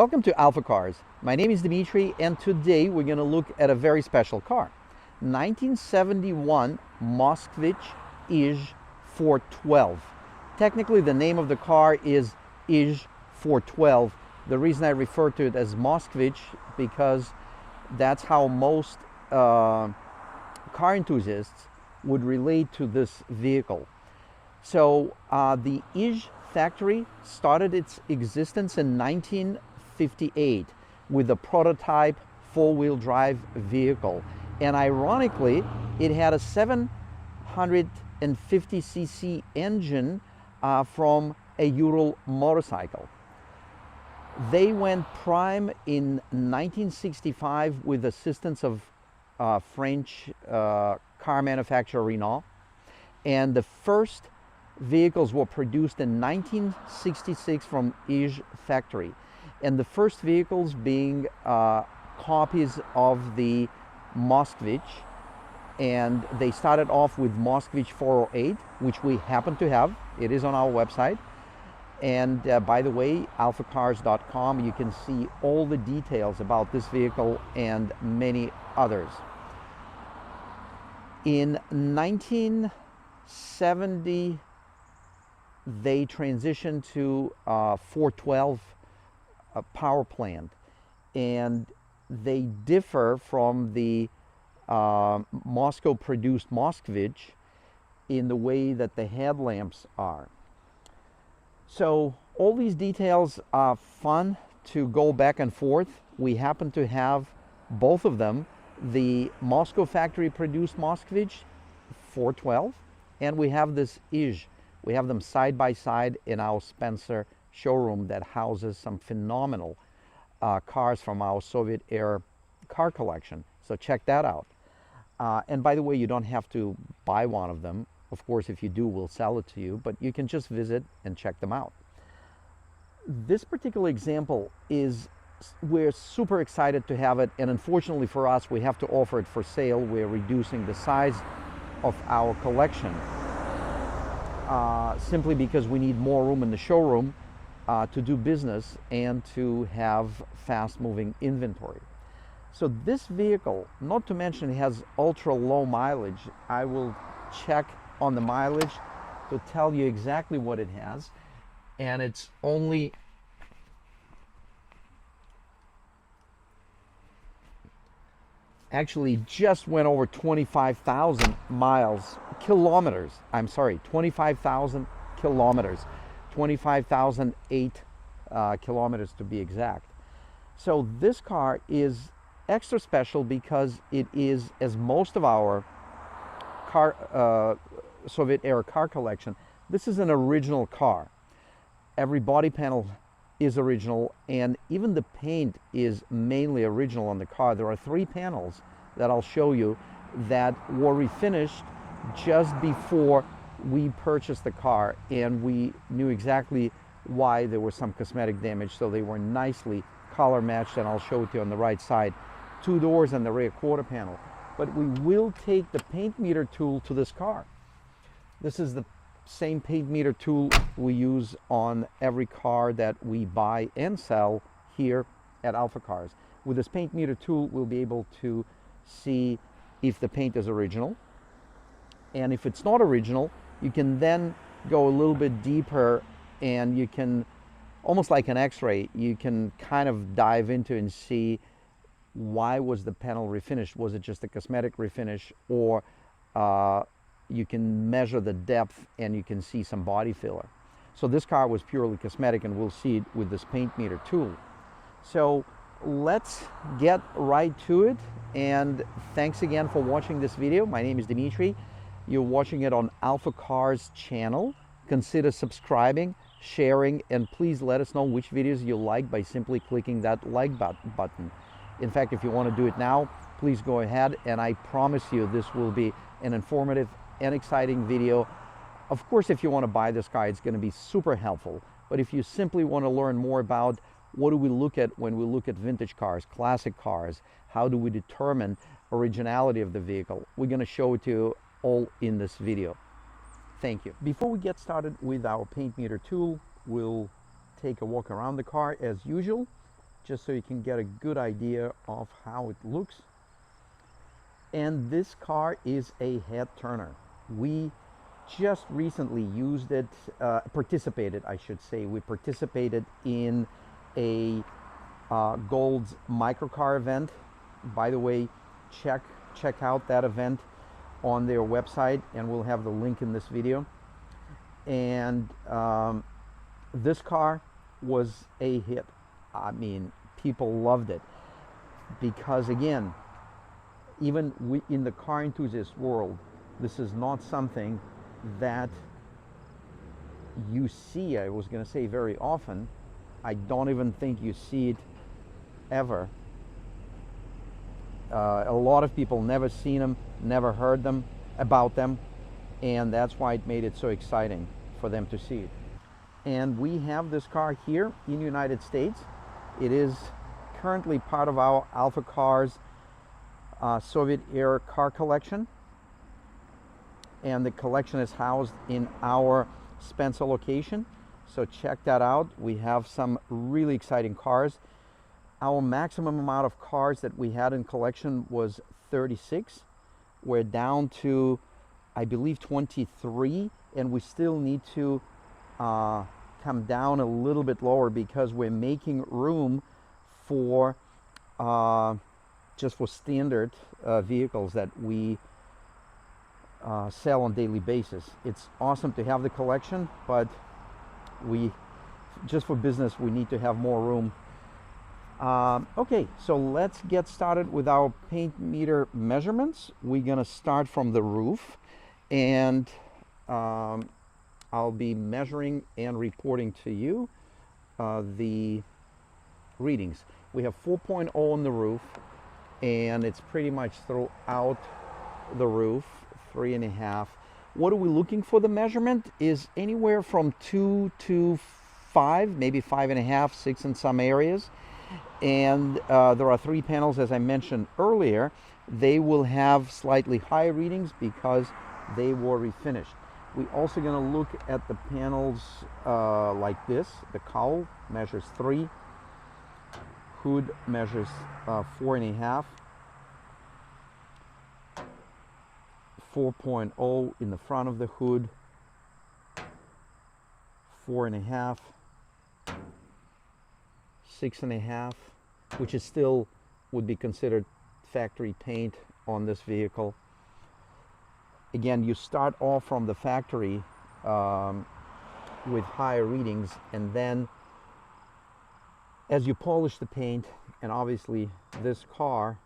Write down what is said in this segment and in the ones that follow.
Welcome to AlphaCars. My name is Dimitri, and today we're going to look at a very special car. 1971 Moskvitch IZH-412. Technically, the name of the car is IZH-412. The reason I refer to it as Moskvitch because that's how most car enthusiasts would relate to this vehicle. So the IZH factory started its existence in 1958 with a prototype four-wheel drive vehicle, and ironically it had a 750cc engine from a Ural motorcycle. They went prime in 1965 with assistance of French car manufacturer Renault, and the first vehicles were produced in 1966 from IZH factory, and the first vehicles being copies of the Moskvitch, and they started off with Moskvitch 408, which we happen to have. It is on our website, and by the way, AlphaCars.com, you can see all the details about this vehicle and many others. In 1970 they transitioned to 412 power plant, and they differ from the Moscow produced Moskvitch in the way that the headlamps are. So all these details are fun to go back and forth. We happen to have both of them, the Moscow factory produced Moskvitch 412, and we have this IZH. We have them side by side in our Spencer showroom that houses some phenomenal cars from our Soviet era car collection. So check that out. And by the way, you don't have to buy one of them. Of course, if you do, we'll sell it to you, but you can just visit and check them out. This particular example we're super excited to have it, and unfortunately for us, we have to offer it for sale. We're reducing the size of our collection simply because we need more room in the showroom to do business and to have fast-moving inventory. So this vehicle, not to mention it has ultra low mileage. I will check on the mileage to tell you exactly what it has, and it's only actually just went over 25,000 kilometers. I'm sorry, 25,000 kilometers, 25,008 kilometers to be exact. So this car is extra special because it is, as most of our Soviet era car collection, this is an original car. Every body panel is original, and even the paint is mainly original on the car. There are 3 panels that I'll show you that were refinished just before we purchased the car, and we knew exactly why there was some cosmetic damage, so they were nicely color matched, and I'll show it to you on the right side. 2 doors and the rear quarter panel. But we will take the paint meter tool to this car. This is the same paint meter tool we use on every car that we buy and sell here at AlphaCars. With this paint meter tool, we'll be able to see if the paint is original, and if it's not original, you can then go a little bit deeper, and you can, almost like an x-ray, you can kind of dive into and see why was the panel refinished. Was it just a cosmetic refinish, or you can measure the depth and you can see some body filler. So this car was purely cosmetic, and we'll see it with this paint meter tool. So let's get right to it, and thanks again for watching this video. My name is Dimitri. You're watching it on AlphaCars channel. Consider subscribing, sharing, and please let us know which videos you like by simply clicking that like button. In fact, if you want to do it now, please go ahead, and I promise you this will be an informative and exciting video. Of course, if you want to buy this car, it's going to be super helpful. But if you simply want to learn more about what do we look at when we look at vintage cars, classic cars, how do we determine originality of the vehicle, we're going to show it to you all in this video. Thank you. Before we get started with our paint meter tool, we'll take a walk around the car as usual. just so you can get a good idea of how it looks. And this car is a head turner. We just recently used it, participated, I should say. We participated in a Gold's microcar event. By the way, check out that event on their website, and we'll have the link in this video. And this car was a hit. I mean, people loved it because, again, even in the car enthusiast world, this is not something that you see, I was going to say, very often. I don't even think you see it ever. A lot of people never seen them, never heard about them, and that's why it made it so exciting for them to see it. And we have this car here in the United States. It is currently part of our AlphaCars Soviet era car collection, and the collection is housed in our Spencer location, so check that out. We have some really exciting cars. Our maximum amount of cars that we had in collection was 36. We're down to, I believe, 23, and we still need to come down a little bit lower because we're making room for just for standard vehicles that we sell on a daily basis. It's awesome to have the collection, but just for business, we need to have more room. Okay, so let's get started with our paint meter measurements. We're gonna start from the roof, and I'll be measuring and reporting to you the readings. We have 4.0 on the roof, and it's pretty much throughout the roof, 3.5. What are we looking for? The measurement is anywhere from 2 to 5, maybe 5.5, 6 in some areas. And there are 3 panels, as I mentioned earlier. They will have slightly higher readings because they were refinished. We're also going to look at the panels like this. The cowl measures 3. Hood measures 4.5. 4.0 in the front of the hood. 4.5. 6.5, which is still would be considered factory paint on this vehicle. Again, you start off from the factory with higher readings, and then as you polish the paint, and obviously this car,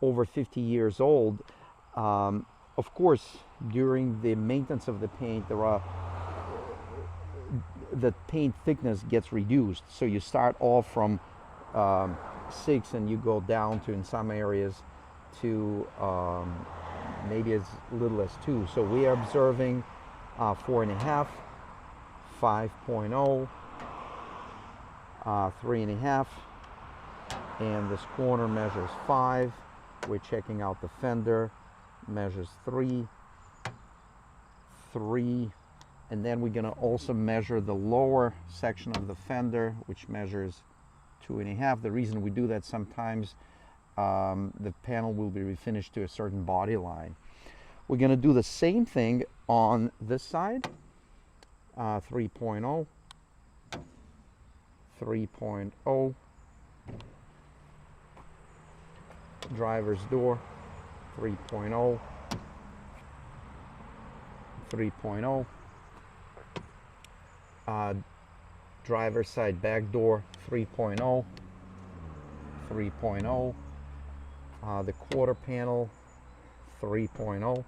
over 50 years old, of course, during the maintenance of the paint, the paint thickness gets reduced. So you start off from 6 and you go down to, in some areas, to maybe as little as 2. So we are observing 4.5, 5.0, 3.5, and this corner measures 5. We're checking out the fender, measures 3, 3, and then we're going to also measure the lower section of the fender, which measures 2.5. The reason we do that, sometimes the panel will be refinished to a certain body line. We're going to do the same thing on this side. 3.0, 3.0, driver's door, 3.0, 3.0, driver's side back door, 3.0, 3.0, the quarter panel, 3.0,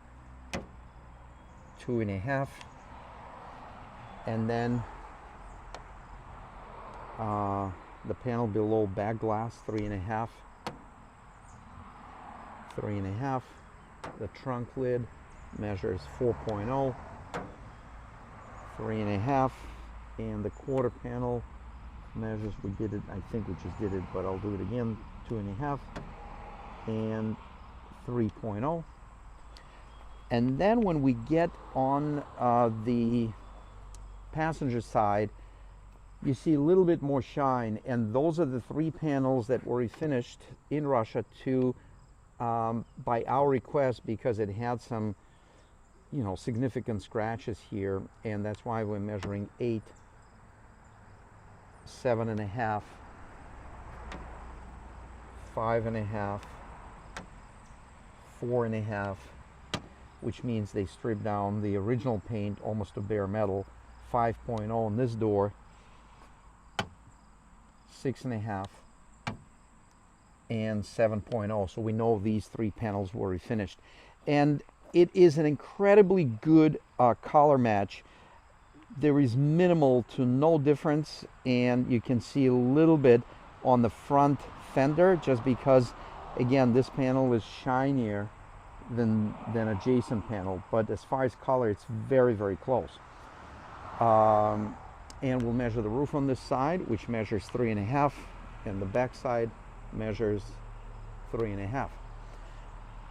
2.5, and then the panel below back glass, 3.5, 3.5. The trunk lid measures 4.0, 3.5, and the quarter panel measures, we did it, I think we just did it, but I'll do it again, 2.5 and 3.0. And then when we get on the passenger side, you see a little bit more shine, and those are the 3 panels that were refinished in Russia to by our request, because it had some, you know, significant scratches here, and that's why we're measuring 8, 7.5, 5.5, 4.5, which means they stripped down the original paint almost to bare metal. 5.0 on this door, 6.5, and 7.0. So we know these 3 panels were refinished, and it is an incredibly good color match. There is minimal to no difference, and you can see a little bit on the front fender, just because, again, this panel is shinier than adjacent panel, but as far as color, it's very, very close. And we'll measure the roof on this side, which measures 3.5, and the back side measures 3.5.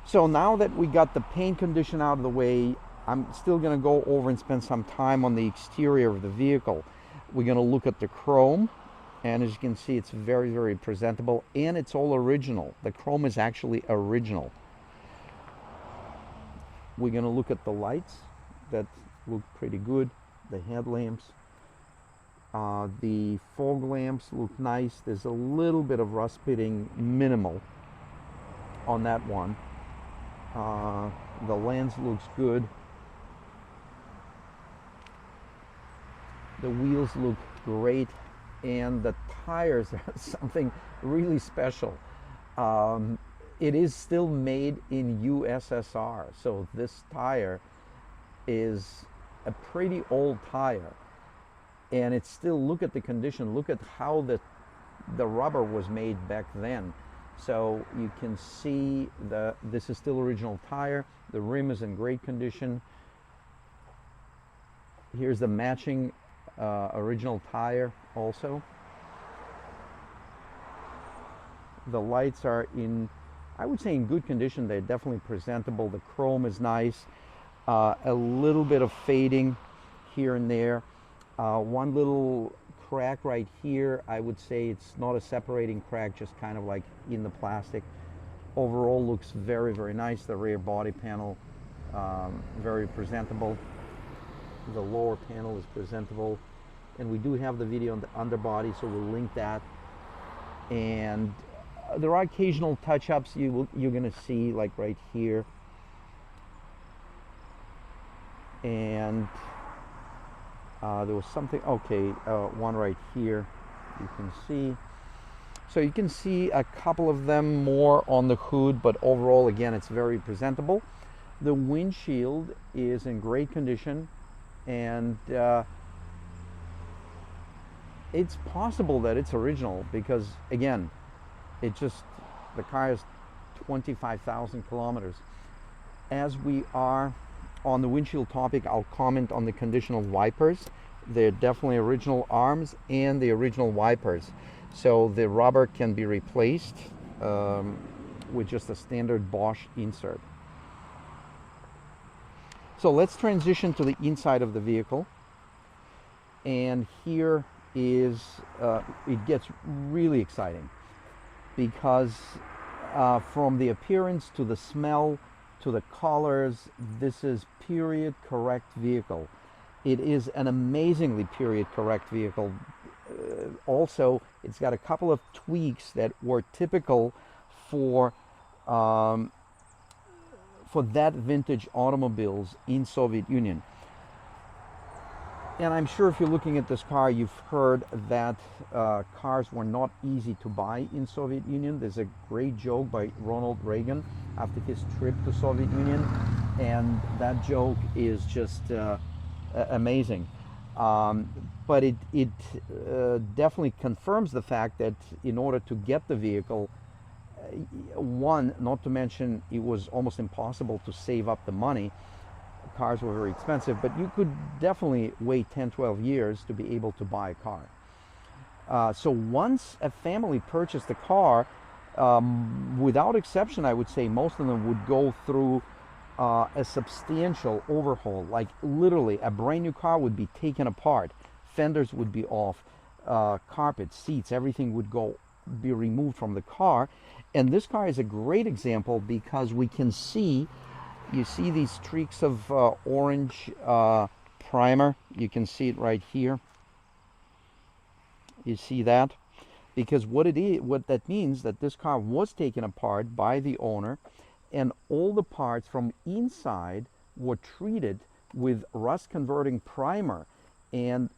So now that we got the paint condition out of the way, I'm still going to go over and spend some time on the exterior of the vehicle. We're going to look at the chrome, and as you can see, it's very, very presentable, and it's all original. The chrome is actually original. We're going to look at the lights that look pretty good, the headlamps. The fog lamps look nice. There's a little bit of rust pitting, minimal, on that one. The lens looks good. The wheels look great, and the tires are something really special. It is still made in USSR, so this tire is a pretty old tire, and it's still, look at the condition, look at how the rubber was made back then. So you can see this is still original tire. The rim is in great condition. Here's the matching original tire also. The lights are in, I would say, in good condition. They're definitely presentable. The chrome is nice. A little bit of fading here and there. One little crack right here. I would say it's not a separating crack, just kind of like in the plastic. Overall looks very, very nice. The rear body panel, very presentable. The lower panel is presentable. And we do have the video on the underbody, so we'll link that. And there are occasional touch-ups you're going to see, like right here. And there was something, okay, one right here you can see. So you can see a couple of them more on the hood, but overall, again, it's very presentable. The windshield is in great condition, and it's possible that it's original because, again, the car is 25,000 kilometers. As we are on the windshield topic, I'll comment on the condition of wipers. They're definitely original arms and the original wipers. So the rubber can be replaced with just a standard Bosch insert. So let's transition to the inside of the vehicle. And here is, it gets really exciting because from the appearance to the smell to the colors, this is period correct vehicle. It is an amazingly period correct vehicle. Also, it's got a couple of tweaks that were typical for that vintage automobiles in Soviet Union. And I'm sure if you're looking at this car, you've heard that cars were not easy to buy in Soviet Union. There's a great joke by Ronald Reagan after his trip to Soviet Union, and that joke is just amazing. But it definitely confirms the fact that in order to get the vehicle, one, not to mention it was almost impossible to save up the money. Cars were very expensive, but you could definitely wait 10-12 years to be able to buy a car. So once a family purchased a car, without exception, I would say most of them would go through a substantial overhaul. Like literally a brand new car would be taken apart, fenders would be off, carpet, seats, everything would be removed from the car. And this car is a great example because we can see, you see these streaks of orange primer. You can see it right here. You see that? Because what that means that this car was taken apart by the owner, and all the parts from inside were treated with rust converting primer and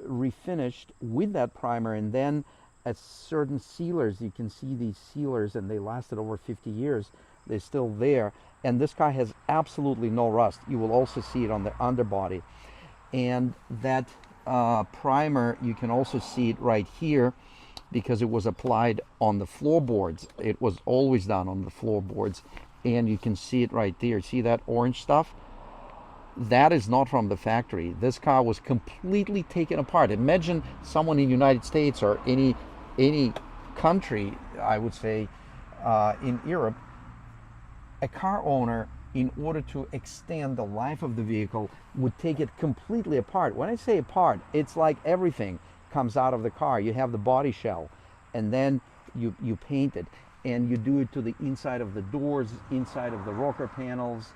refinished with that primer, and then at certain sealers, you can see these sealers, and they lasted over 50 years. They're still there, and this car has absolutely no rust. You will also see it on the underbody, and that primer, you can also see it right here because it was applied on the floorboards. It was always done on the floorboards, and you can see it right there. See that orange stuff? That is not from the factory. This car was completely taken apart. Imagine someone in the United States or any country, I would say, in Europe, a car owner, in order to extend the life of the vehicle, would take it completely apart. When I say apart, it's like everything comes out of the car. You have the body shell, and then you paint it, and you do it to the inside of the doors, inside of the rocker panels,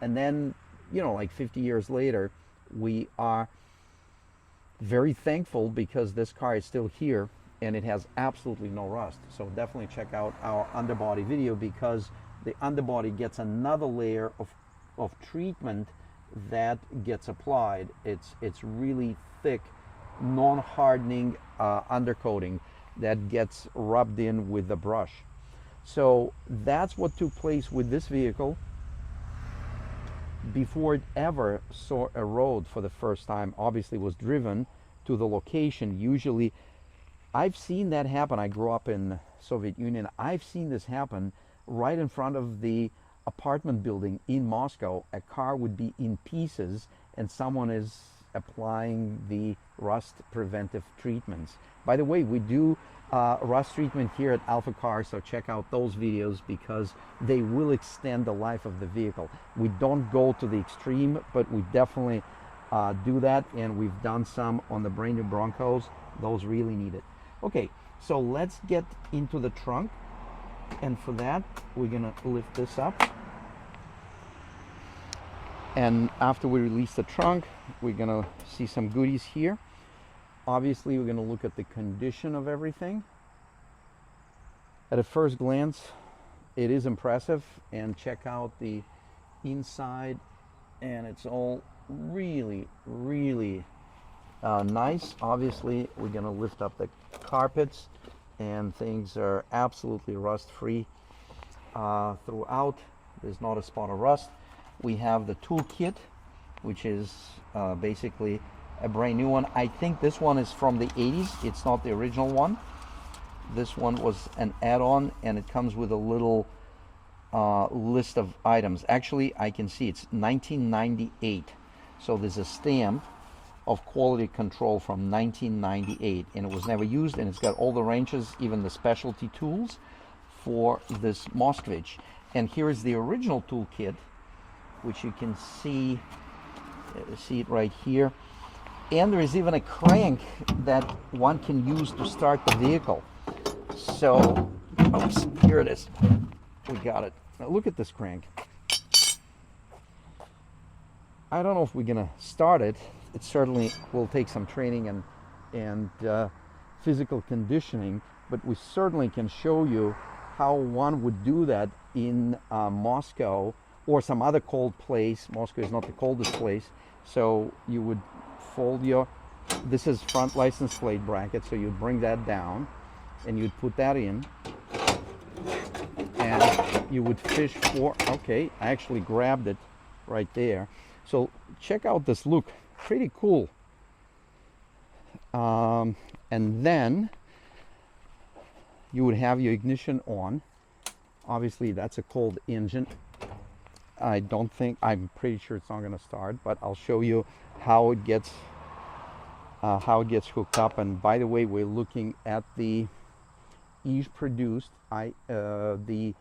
and then, you know, like 50 years later, we are very thankful because this car is still here and it has absolutely no rust. So definitely check out our underbody video, because the underbody gets another layer of treatment that gets applied. It's really thick, non-hardening undercoating that gets rubbed in with the brush. So that's what took place with this vehicle before it ever saw a road for the first time. Obviously was driven to the location. Usually, I've seen that happen. I grew up in Soviet Union. I've seen this happen right in front of the apartment building in Moscow. A car would be in pieces and someone is applying the rust preventive treatments. By the way, we do rust treatment here at AlphaCars, so check out those videos because they will extend the life of the vehicle. We don't go to the extreme, but we definitely do that, and we've done some on the brand new Broncos. Those really need it. Okay, so let's get into the trunk, and for that we're gonna lift this up, and after we release the trunk, we're gonna see some goodies here. Obviously, we're going to look at the condition of everything. At a first glance, it is impressive, and check out the inside, and it's all really, really nice. Obviously, we're going to lift up the carpets, and things are absolutely rust-free throughout. There's not a spot of rust. We have the tool kit, which is basically a brand new one. I think this one is from the 80s. It's not the original one. This one was an add-on, and it comes with a little list of items. Actually, I can see it's 1998. So there's a stamp of quality control from 1998, and it was never used, and it's got all the wrenches, even the specialty tools for this Moskvitch. And here is the original tool kit, which you can see it right here. And there is even a crank that one can use to start the vehicle. So, oops, here it is. We got it. Now look at this crank. I don't know if we're gonna start it. It certainly will take some training and physical conditioning, but we certainly can show you how one would do that in Moscow or some other cold place. Moscow is not the coldest place, so you would fold this is front license plate bracket, so you'd bring that down and you'd put that in, and you would fish for, okay, I actually grabbed it right there. So check out this look, pretty cool. And then you would have your ignition on. Obviously that's a cold engine. I'm pretty sure it's not going to start, but I'll show you how it gets hooked up. And by the way, we're looking at the produced the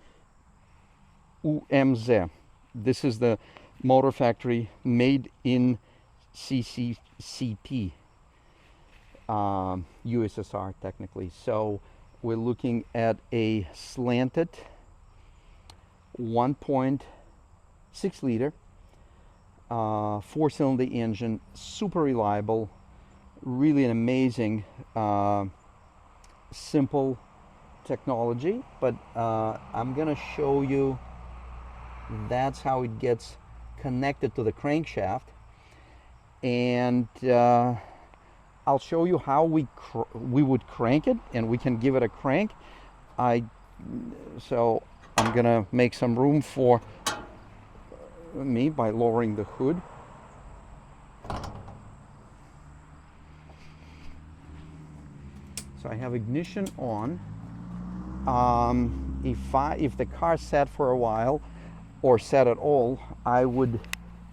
UMZ. This is the motor factory made in CCCP. USSR technically. So we're looking at a slanted 1.6 liter 4-cylinder engine, super reliable, really an amazing simple technology, but I'm gonna show you that's how it gets connected to the crankshaft, and I'll show you how we would crank it, and we can give it a crank. So I'm gonna make some room for me by lowering the hood. So I have ignition on. If the car sat for a while or sat at all, I would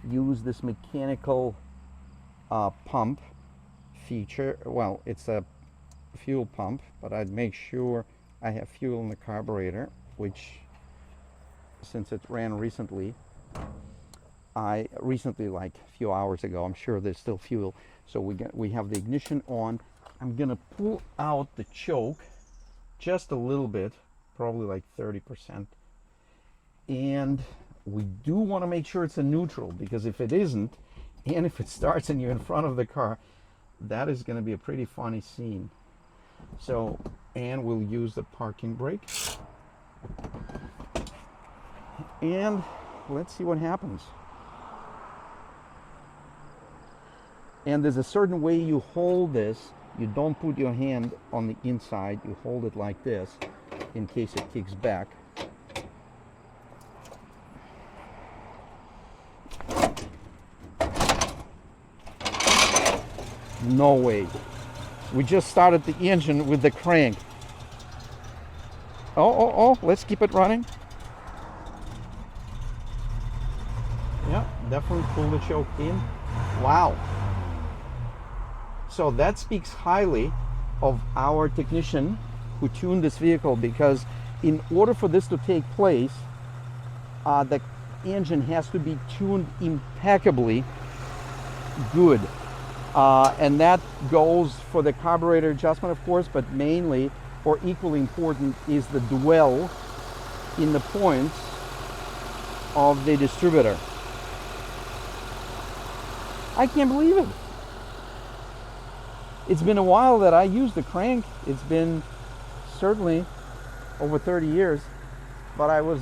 use this mechanical pump feature. Well, it's a fuel pump, but I'd make sure I have fuel in the carburetor, which, since it ran recently, like a few hours ago, I'm sure there's still fuel. So we have the ignition on. I'm gonna pull out the choke just a little bit, probably like 30%. And we do want to make sure it's a neutral, because if it isn't, and if it starts and you're in front of the car, that is going to be a pretty funny scene. So, and we'll use the parking brake. And let's see what happens. And there's a certain way you hold this. You don't put your hand on the inside. You hold it like this in case it kicks back. No way. We just started the engine with the crank. Oh, let's keep it running. Yeah, definitely pull the choke in. Wow. So that speaks highly of our technician who tuned this vehicle, because in order for this to take place, the engine has to be tuned impeccably good. And that goes for the carburetor adjustment, of course, but mainly, or equally important, is the dwell in the points of the distributor. I can't believe it. It's been a while that I used the crank. It's been certainly over 30 years, but I was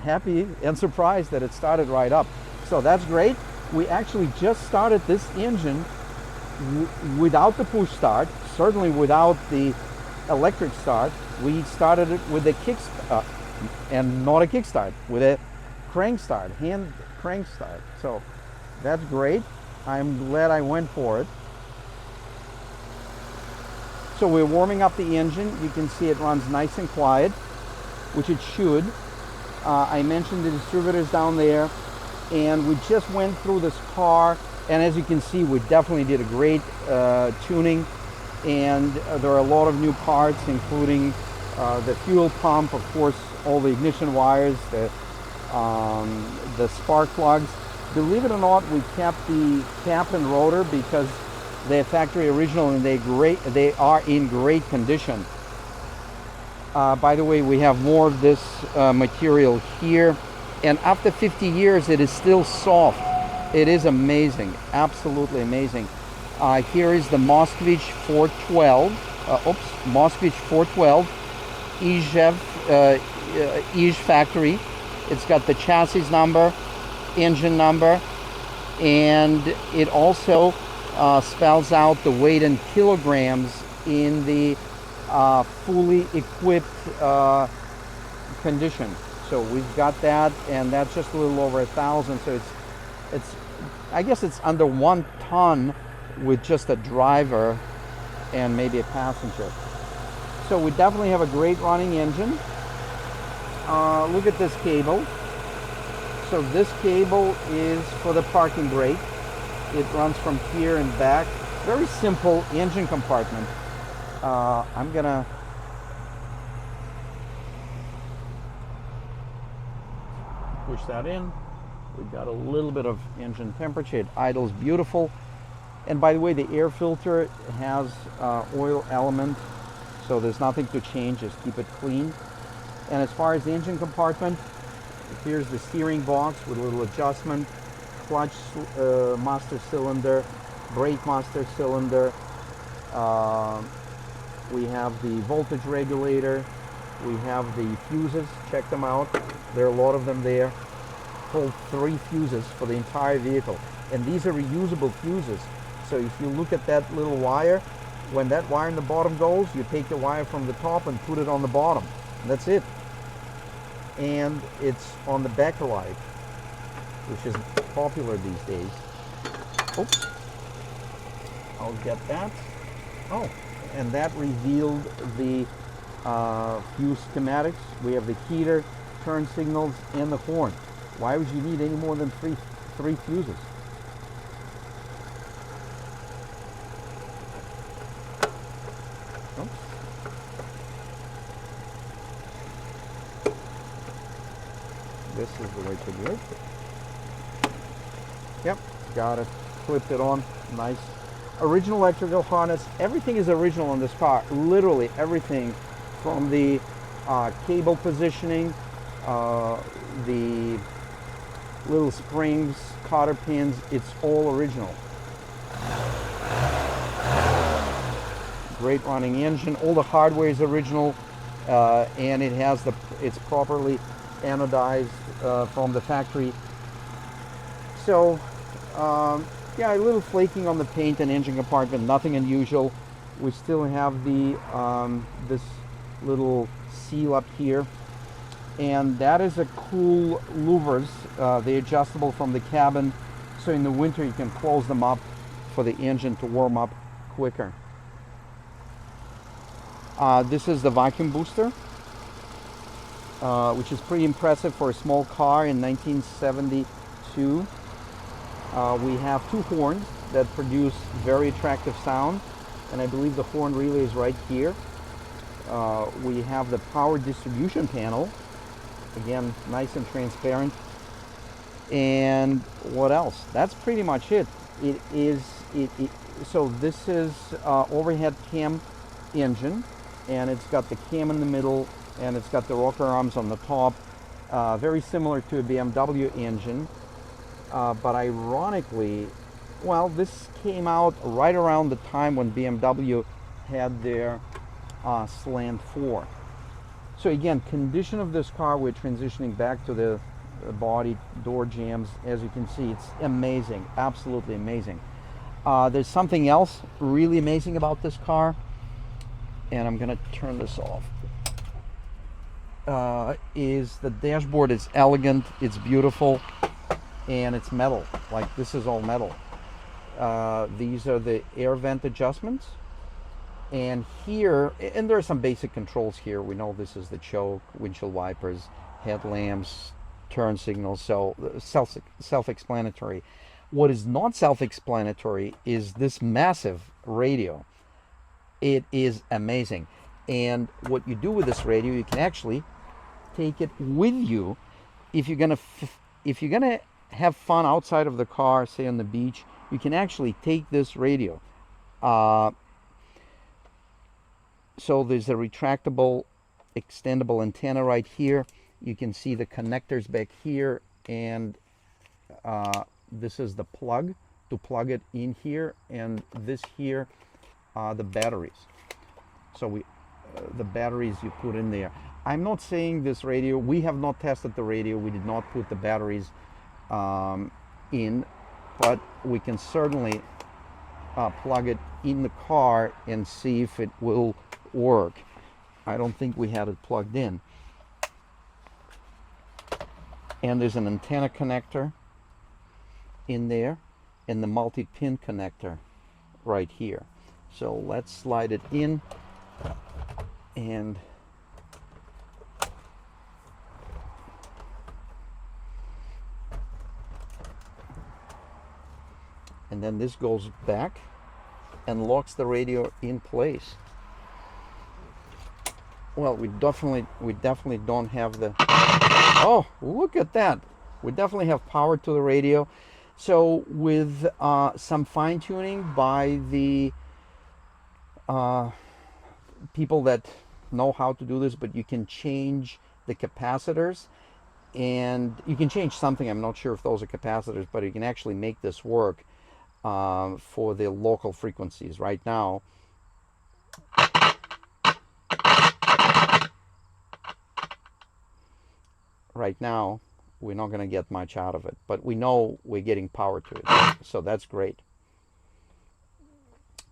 happy and surprised that it started right up. So that's great. We actually just started this engine without the push start, certainly without the electric start. We started it with a kick and not a kickstart, with a crank start, hand crank start. So that's great. I'm glad I went for it. So we're warming up the engine. You can see it runs nice and quiet, which it should. I mentioned the distributors down there, and we just went through this car, and as you can see, we definitely did a great tuning, and there are a lot of new parts, including the fuel pump, of course, all the ignition wires, the spark plugs. Believe it or not, we kept the cap and rotor because they're factory original and they are in great condition. By the way, we have more of this material here, and after 50 years it is still soft. It is amazing, absolutely amazing. Here is the Moskvitch 412, Moskvitch 412 IZH factory. It's got the chassis number, engine number, and it also spells out the weight in kilograms in the fully equipped condition. So we've got that, and that's just a little over 1,000. So it's I guess it's under 1 ton with just a driver and maybe a passenger. So we definitely have a great running engine. Look at this cable. So this cable is for the parking brake. It runs from here and back. Very simple engine compartment. I'm gonna push that in. We've got a little bit of engine temperature. It idles beautiful. And by the way, the air filter has oil element, so there's nothing to change, just keep it clean. And as far as the engine compartment, here's the steering box with a little adjustment, clutch master cylinder, brake master cylinder. We have the voltage regulator. We have the fuses. Check them out. There are a lot of them there. Hold 3 fuses for the entire vehicle. And these are reusable fuses. So if you look at that little wire, when that wire in the bottom goes, you take the wire from the top and put it on the bottom. And that's it. And it's on the backlight, which is popular these days. Oops. I'll get that. Oh, and that revealed the fuse schematics. We have the heater, turn signals, and the horn. Why would you need any more than three fuses? Oops. This is the way to do it. Yep, got it. Clipped it on. Nice. Original electrical harness. Everything is original in this car. Literally everything, from the cable positioning, the little springs, cotter pins. It's all original. Great running engine. All the hardware is original, and it has it's properly anodized from the factory. So yeah, a little flaking on the paint and engine compartment, nothing unusual. We still have the this little seal up here, and that is a cool louvers. They're adjustable from the cabin, so in the winter you can close them up for the engine to warm up quicker. This is the vacuum booster, which is pretty impressive for a small car in 1972. We have 2 horns that produce very attractive sound, and I believe the horn relay is right here. We have the power distribution panel, again nice and transparent. And what else? That's pretty much it. So this is overhead cam engine, and it's got the cam in the middle, and it's got the rocker arms on the top, very similar to a BMW engine. But ironically, well, this came out right around the time when BMW had their slant 4. So again, condition of this car, we're transitioning back to the body, door jambs. As you can see, it's amazing, absolutely amazing. There's something else really amazing about this car, and I'm gonna turn this off. Is the dashboard is elegant, it's beautiful, and it's metal. Like, this is all metal. These are the air vent adjustments, and here, and there are some basic controls here. We know this is the choke, windshield wipers, headlamps, turn signals, so self-explanatory. What is not self-explanatory is this massive radio. It is amazing. And what you do with this radio, you can actually take it with you if you're gonna have fun outside of the car, say on the beach. You can actually take this radio. So there's a retractable, extendable antenna right here. You can see the connectors back here, and this is the plug to plug it in here, and this here the batteries. So the batteries you put in there. I'm not saying this radio, we have not tested the radio, we did not put the batteries in, but we can certainly plug it in the car and see if it will work. I don't think we had it plugged in. And there's an antenna connector in there, and the multi-pin connector right here. So let's slide it in, and then this goes back and locks the radio in place. Well, we definitely don't have the, oh, look at that. We definitely have power to the radio. So with some fine-tuning by the people that know how to do this, but you can change the capacitors, and you can change something. I'm not sure if those are capacitors, but you can actually make this work for the local frequencies. Right now, we're not going to get much out of it, but we know we're getting power to it, so that's great.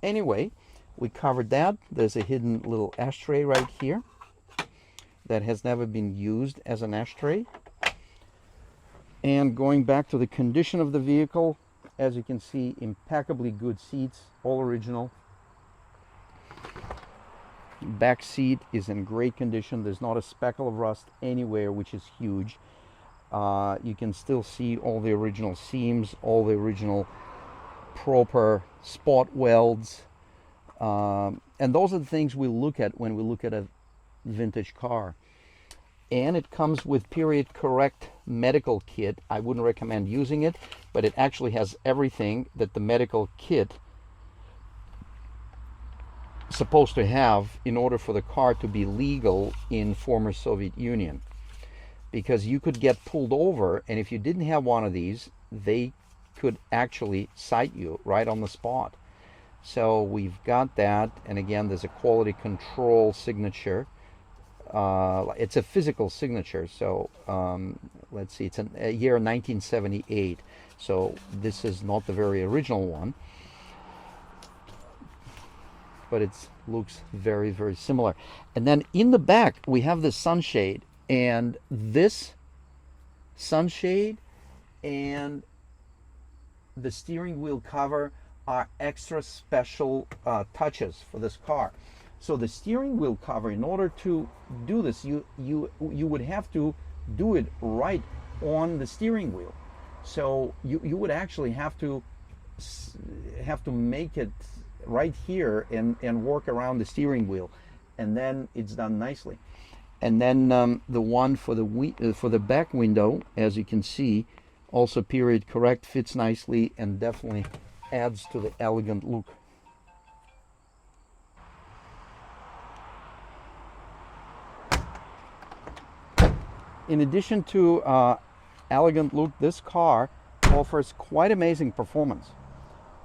Anyway, we covered that. There's a hidden little ashtray right here that has never been used as an ashtray. And going back to the condition of the vehicle, as you can see, impeccably good seats, all original. Back seat is in great condition. There's not a speckle of rust anywhere, which is huge. You can still see all the original seams, all the original proper spot welds. And those are the things we look at when we look at a vintage car. And it comes with period correct medical kit. I wouldn't recommend using it, but it actually has everything that the medical kit is supposed to have in order for the car to be legal in former Soviet Union. Because you could get pulled over, and if you didn't have one of these, they could actually cite you right on the spot. So we've got that, and again, there's a quality control signature. It's a physical signature, so let's see, it's a year 1978, so this is not the very original one, but it looks very, very similar. And then in the back we have the sunshade, and this sunshade and the steering wheel cover are extra special touches for this car. So the steering wheel cover, in order to do this, you would have to do it right on the steering wheel. So you would actually have to make it right here and work around the steering wheel, and then it's done nicely. And then the one for the back window, as you can see, also period correct, fits nicely, and definitely adds to the elegant look. In addition to elegant look, this car offers quite amazing performance.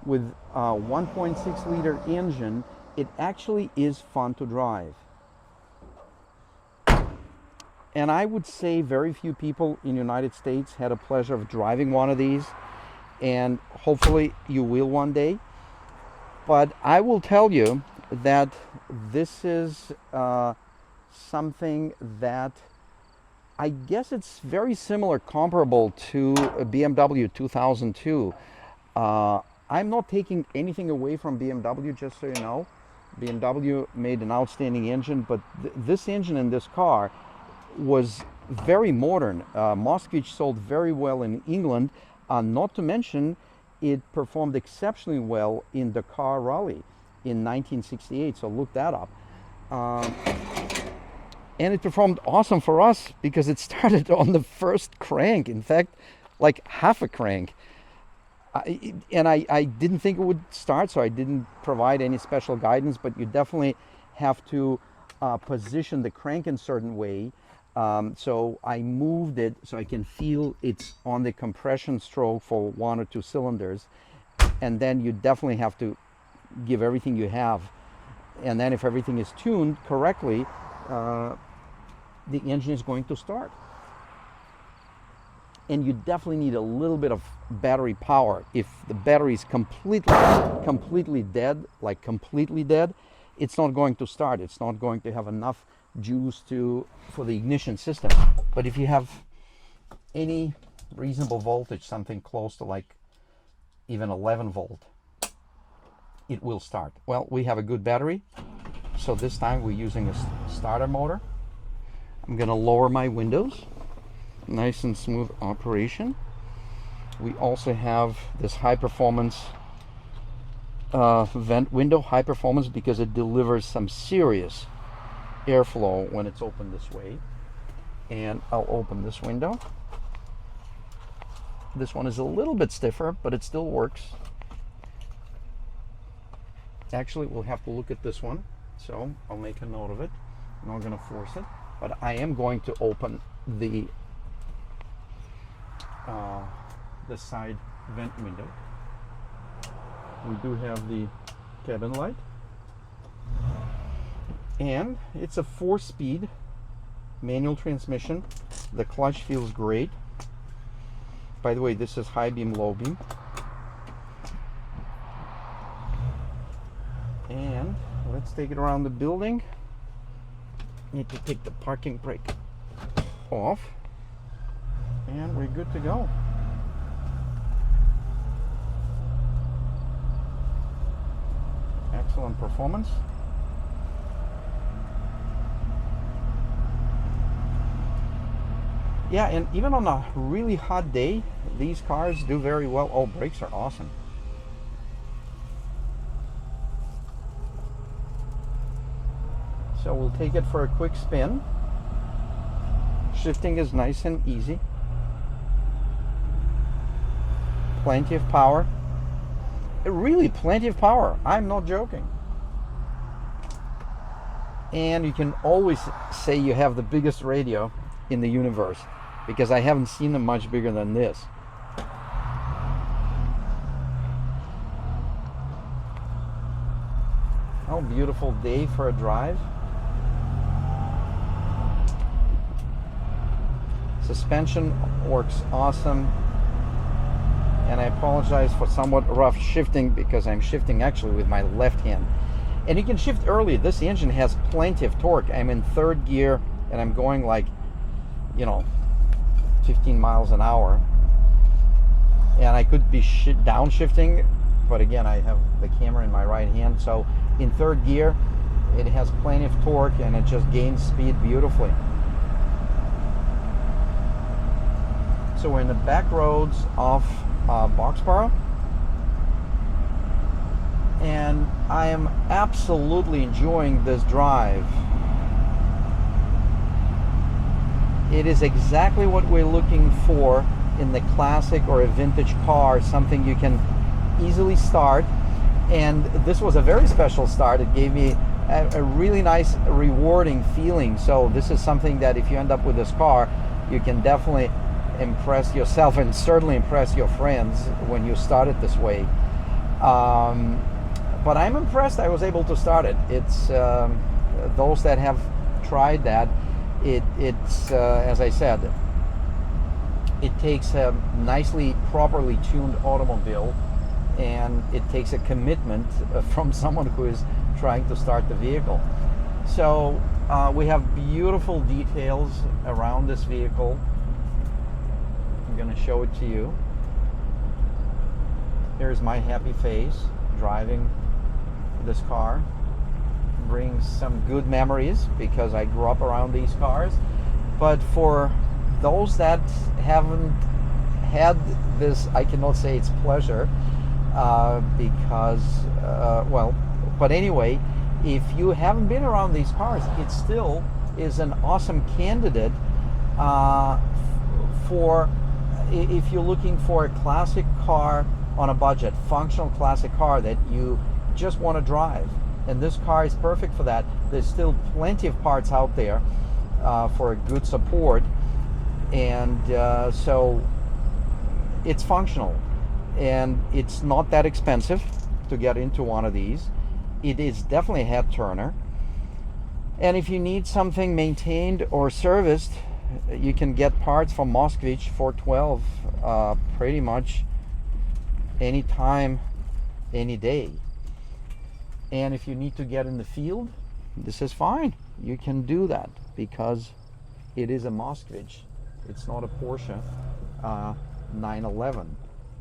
With a 1.6 liter engine, it actually is fun to drive. And I would say very few people in the United States had a pleasure of driving one of these, and hopefully you will one day. But I will tell you that this is something that I guess it's very similar, comparable to a BMW 2002. I'm not taking anything away from BMW, just so you know. BMW made an outstanding engine, but this engine in this car was very modern. Moskvitch sold very well in England, not to mention it performed exceptionally well in the Dakar Rally in 1968, so look that up. And it performed awesome for us because it started on the first crank, in fact, like half a crank. I didn't think it would start, so I didn't provide any special guidance, but you definitely have to position the crank in a certain way. So I moved it so I can feel it's on the compression stroke for 1 or 2 cylinders, and then you definitely have to give everything you have. And then if everything is tuned correctly, the engine is going to start. And you definitely need a little bit of battery power. If the battery is completely dead, like completely dead, it's not going to start. It's not going to have enough juice for the ignition system. But if you have any reasonable voltage, something close to like even 11 volt, it will start. Well, we have a good battery, so this time we're using a starter motor. I'm going to lower my windows. Nice and smooth operation. We also have this high performance vent window, high performance because it delivers some serious airflow when it's open this way. And I'll open this window. This one is a little bit stiffer, but it still works. Actually, we'll have to look at this one, so I'll make a note of it. I'm not going to force it, but I am going to open the side vent window. We do have the cabin light, and it's a 4-speed manual transmission. The clutch feels great. By the way, this is high beam, low beam. And let's take it around the building. Need to take the parking brake off, and we're good to go. Excellent performance. Yeah, and even on a really hot day, these cars do very well. Oh, brakes are awesome. So we'll take it for a quick spin. Shifting is nice and easy. Plenty of power. Really plenty of power. I'm not joking. And you can always say you have the biggest radio in the universe, because I haven't seen them much bigger than this. Oh, beautiful day for a drive. Suspension works awesome. And I apologize for somewhat rough shifting, because I'm shifting actually with my left hand. And you can shift early. This engine has plenty of torque. I'm in 3rd gear and I'm going like, 15 miles an hour. And I could be downshifting, but again, I have the camera in my right hand. So in 3rd gear, it has plenty of torque and it just gains speed beautifully. So we're in the back roads of Boxborough, and I am absolutely enjoying this drive. It is exactly what we're looking for in the classic or a vintage car, something you can easily start. And this was a very special start. It gave me a really nice, rewarding feeling. So this is something that if you end up with this car, you can definitely impress yourself and certainly impress your friends when you start it this way. But I'm impressed I was able to start it. It's those that have tried that, it's as I said, it takes a nicely, properly tuned automobile, and it takes a commitment from someone who is trying to start the vehicle. So we have beautiful details around this vehicle. I'm going to show it to you. Here's my happy face driving this car. Brings some good memories because I grew up around these cars. But for those that haven't had this, I cannot say it's pleasure because, well, but anyway, if you haven't been around these cars, it still is an awesome candidate for if you're looking for a classic car on a budget, functional classic car that you just want to drive. And this car is perfect for that. There's still plenty of parts out there for a good support, and so it's functional, and it's not that expensive to get into one of these. It is definitely a head turner, and if you need something maintained or serviced, you can get parts from Moskvitch IZH-412 pretty much anytime, any day. And if you need to get in the field, this is fine. You can do that because it is a Moskvitch. It's not a Porsche 911.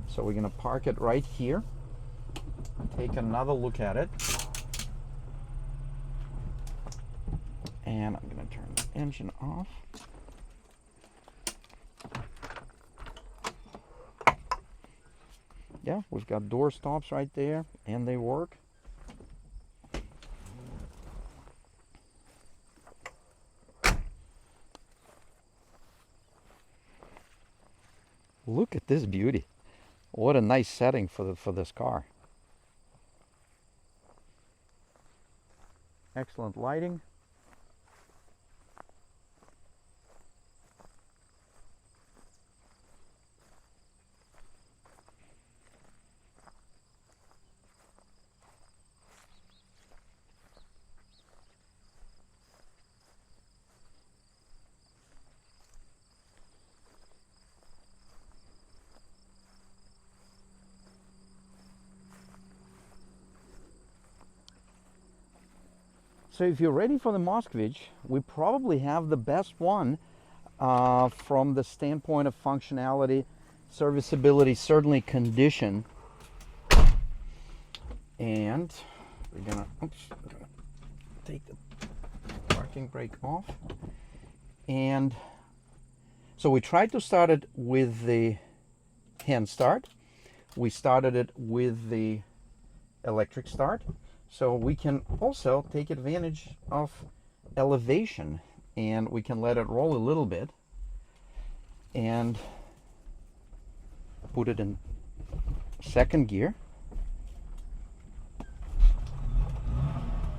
So we're going to park it right here, take another look at it, and I'm going to turn the engine off. Yeah, we've got door stops right there, and they work. Look at this beauty. What a nice setting for this car. Excellent lighting. So if you're ready for the Moskvitch, we probably have the best one from the standpoint of functionality, serviceability, certainly condition. And we're gonna take the parking brake off. And so we tried to start it with the hand start. We started it with the electric start. So we can also take advantage of elevation, and we can let it roll a little bit and put it in second gear,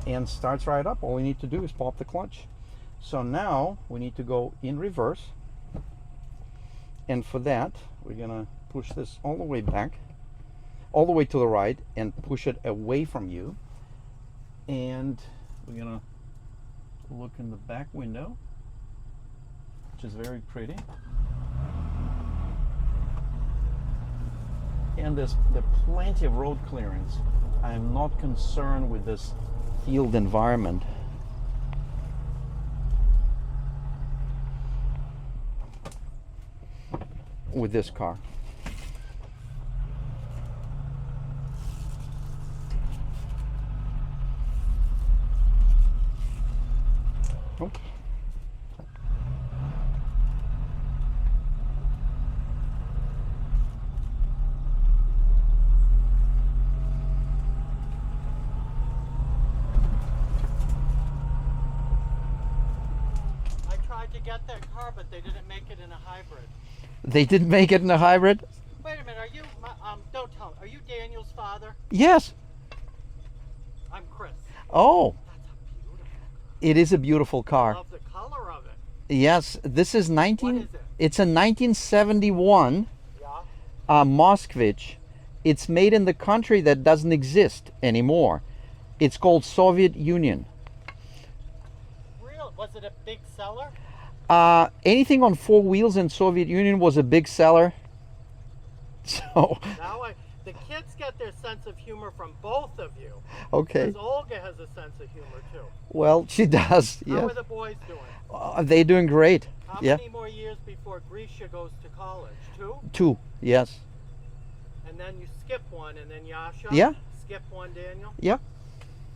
and starts right up. All we need to do is pop the clutch. So now we need to go in reverse, and for that we're gonna push this all the way back, all the way to the right, and push it away from you. And we're gonna look in the back window, which is very pretty. And there's plenty of road clearance. I am not concerned with this field environment. With this car. Oops. I tried to get that car, but they didn't make it in a hybrid. They didn't make it in a hybrid? Wait a minute, are you, don't tell me, are you Daniel's father? Yes. I'm Chris. Oh. That's a beautiful car. It is a beautiful car. I love the color of it. Yes, this is What is it? It's a 1971 Yeah? Moskvitch. It's made in the country that doesn't exist anymore. It's called Soviet Union. Real? Was it a big seller? Anything on four wheels in Soviet Union was a big seller. So Now the kids get their sense of humor from both of you. okay. Because Olga has a sense of humor too. Well, she does. How Yes. are the boys doing? They're doing great. How Yeah. many more years before Grisha goes to college? 2? 2. Yes. And then you skip one, and then Yasha? Yeah. Skip one, Daniel? Yeah.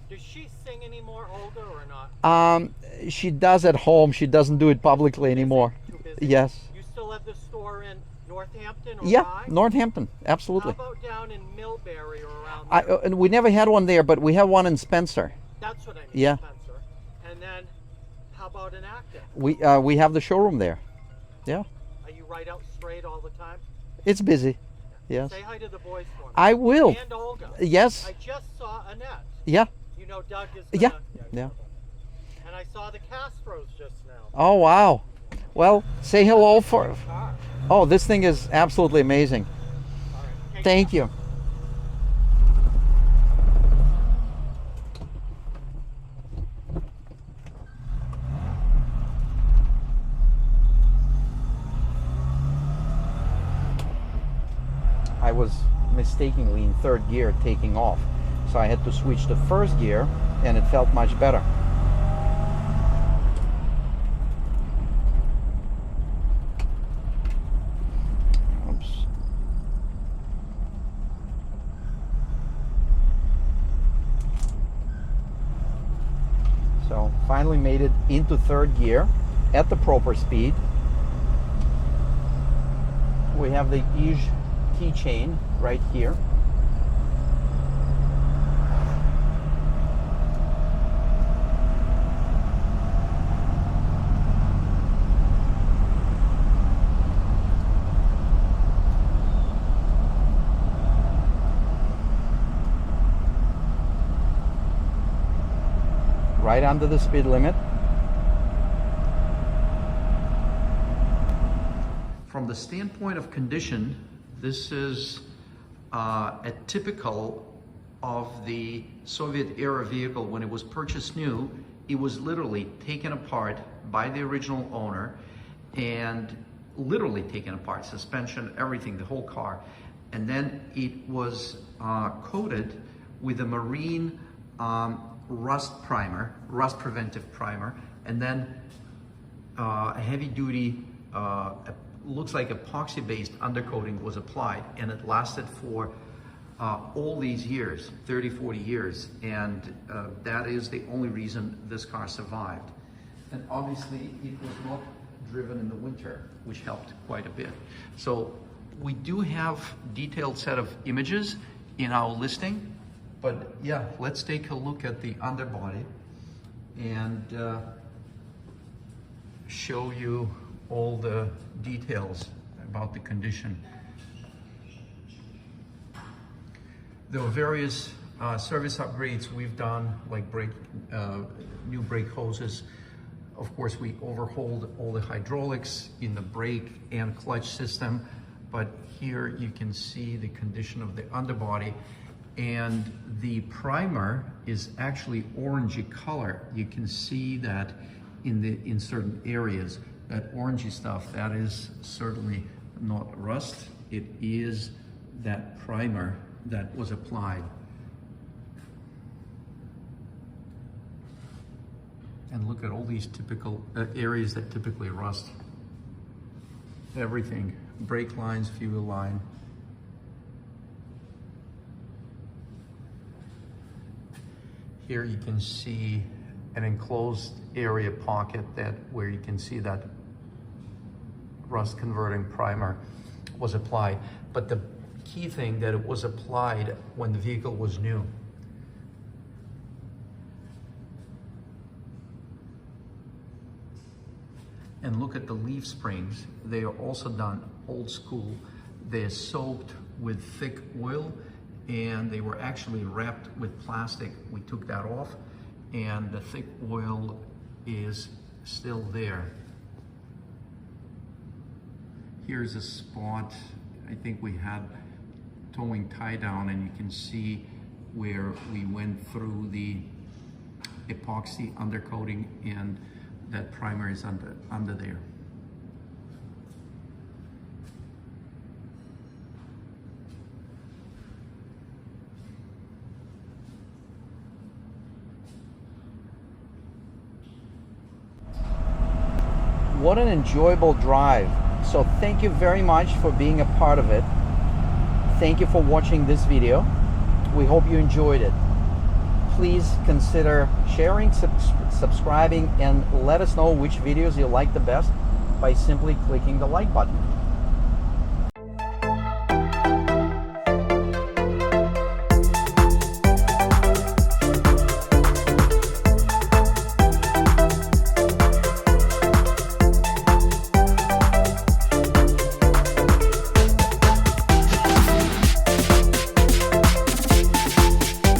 Does she sing anymore, Olga, or not? She does at home. She doesn't do it publicly anymore. Too busy? Yes. You still have the store in Northampton or Yeah. Rye? Northampton. Absolutely. How about down in Millbury or around there? And we never had one there, but we have one in Spencer. That's what I mean, Yeah. Spencer. And then, how about in Acton? We have the showroom there. Yeah. Are you right out straight all the time? It's busy. Yes. Say hi to the boys for me. I will. And Olga. Yes. I just saw Annette. Yeah. You know Doug is Yeah. gonna... Yeah. And I saw the Castros just now. Oh wow. Well, say hello for. Car. Oh, this thing is absolutely amazing. All right. Take Thank care. you. I was mistakenly in third gear taking off, so I had to switch to first gear, and it felt much better. Oops. So finally made it into third gear at the proper speed. We have the IZH keychain right here. right under the speed limit. From the standpoint of condition, this is a typical of the Soviet era vehicle. When it was purchased new, it was literally taken apart by the original owner, and literally taken apart, suspension, everything, the whole car. And then it was coated with a marine rust primer, rust preventive primer, and then a heavy duty, looks like epoxy based undercoating was applied, and it lasted for all these years, 30, 40 years. And that is the only reason this car survived. And obviously it was not driven in the winter, which helped quite a bit. So we do have detailed set of images in our listing, but yeah, let's take a look at the underbody and show you all the details about the condition. There were various service upgrades we've done, like new brake hoses. Of course, we overhauled all the hydraulics in the brake and clutch system, but here you can see the condition of the underbody, and the primer is actually orangey color. You can see that in certain areas. That orangey stuff, that is certainly not rust. It is that primer that was applied. And look at all these typical areas that typically rust. Everything, brake lines, fuel line. Here you can see an enclosed area pocket where you can see that rust converting primer was applied. But the key thing, that it was applied when the vehicle was new. And look at the leaf springs. They are also done old school. They're soaked with thick oil, and they were actually wrapped with plastic. We took that off, and the thick oil is still there. Here's a spot, I think we had towing tie down, and you can see where we went through the epoxy undercoating, and that primer is under there. What an enjoyable drive. So thank you very much for being a part of it. Thank you for watching this video. We hope you enjoyed it. Please consider sharing, subscribing, and let us know which videos you like the best by simply clicking the like button.